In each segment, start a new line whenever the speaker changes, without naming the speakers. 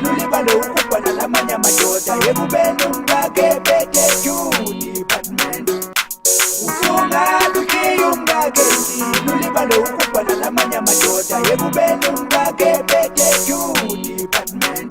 Nulibalo ukubana lamanya madoda ekubeni umkake bete Department. Ufunga lukiye umkake nulibalo ukubana lamanya madoda ekubeni umkake bete Department.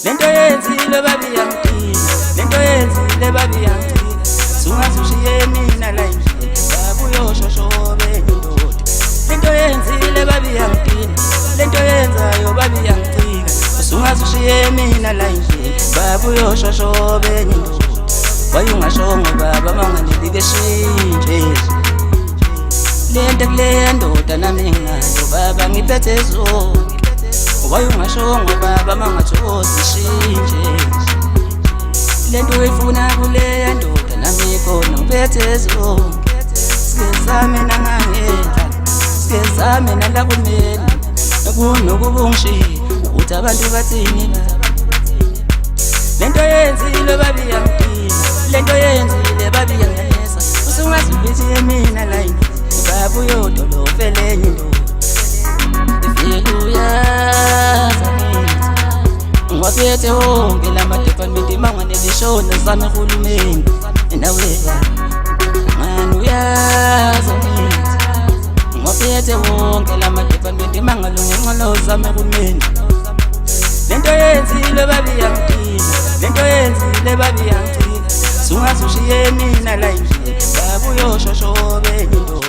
Lento yenzile babi yangithina, lento yenzile babi yangithina. Sungazushiye mina la endlini, babuyoshoshobela indoda. Lento yenzile babi yangithina, lento yenzayo babi yangithina. Sungazushiye mina la endlini, babuyoshoshobela indoda. Wayungashongo baba manganilike shintshe. Lento kule ndoda nami nginayo baba ngiphethe zonke. Wayungashongo baba mangathosi shintshe. Lento uyifuna kule ndoda nami khona ngiphethe zonke. Sikezame nangangela, sikezame nalakumeli. Kunokubungishiya ukuthi abantu bathini baba. Lento yenzile babi yangithina, lento yenzile babi yanganesa. Usungazibithi mina la endlini, baba uyodolofela enye indoda. Uyaza mina ngwaphethe wonke lama-department manganelishona zami uhulumeni nawe ngani. Uyaza mina ngwaphethe wonke lama-department mangalungenxolo zami uhulumeni. Lento yenzile babi yangithina, lento yenzile babi yangithina. Sungazushiye mina la endlini, babuyoshoshobela indoda.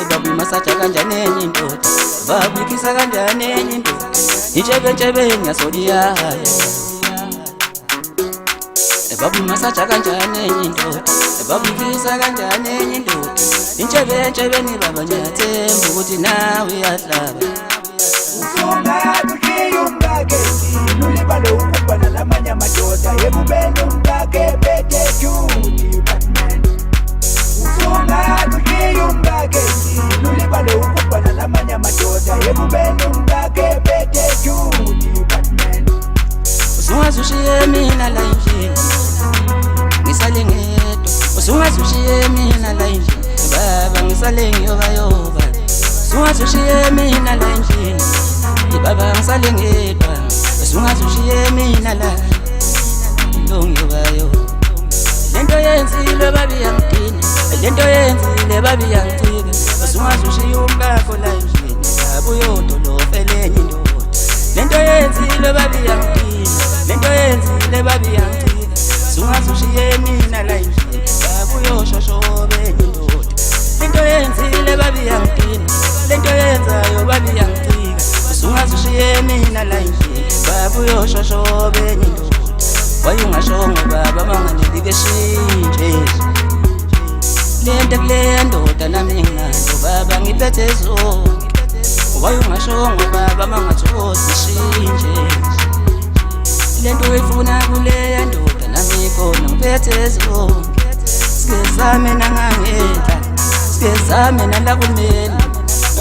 Babuyimasaja kanjani enye indoda, babuyikisa kanjani enye indoda. Intshebentshebe ngiyasoliyayo, babuyimasaja kanjani enye indoda, babuyikisa kanjani enye indoda. Intshebentshebeni baba ngiyathemba ukuthi nawe uyahlaba.
Ufunga lukiye umkake nulibalo ukubana lamanya madoda ekubeni umkake bete Department. Ufunga lukiye umkake nulibalo ukubana lamanya madoda ekubeni umkake bete Department.
Usungazushiye mina la endlini ngisale ngedwa. Usungazushiye mina la endlini baba ngisale ngiyobayoba. Usungazushiye mina la endlini baba ngisale ngedwa. Usungazushiye mina la ngiyobayoba. Lento yenzile babi yangithina, lento yenzile babi yangithina. Usungazushiye umkakho la endlini, baba uyodolofela enye indoda. Lento yenzile babi yangithina, lento yenzile babi yangithina. Sungazushiye mina la endlini, baba uyoshoshobela enye indoda. Lento yenzile babi yangithina, lento yenzayo babi yangithina. Sungazushiye mina la endlini, baba uyoshoshobela enye indoda. Wayungashongo baba manganilike shintshe. Lento kule ndoda nami nginayo baba ngiphethe zonke. Wayungashongo baba mangathosi shintshe. Lento uyifuna kule ndoda nami khona ngiphethe zonke. Sikezame nangangela, sikezame nalakumeli.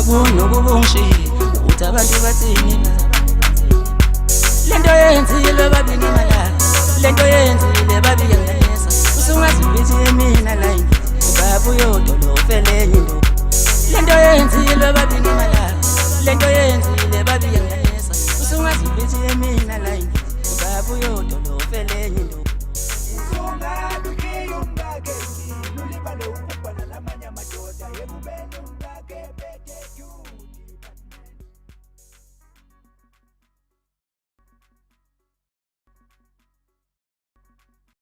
Kunokubungishiya ukuthi abantu bathini baba. Lento yenzile babi ngimalala, lento yenzile babi yanganesa. Usungazibithi mina la endlini, baba uyodolofela enye indoda. Lento yenzile babi ngimalala, lento yenzile babi yanganesa. Usungazibithi mina la endlini, baba uyodolofela enye indoda.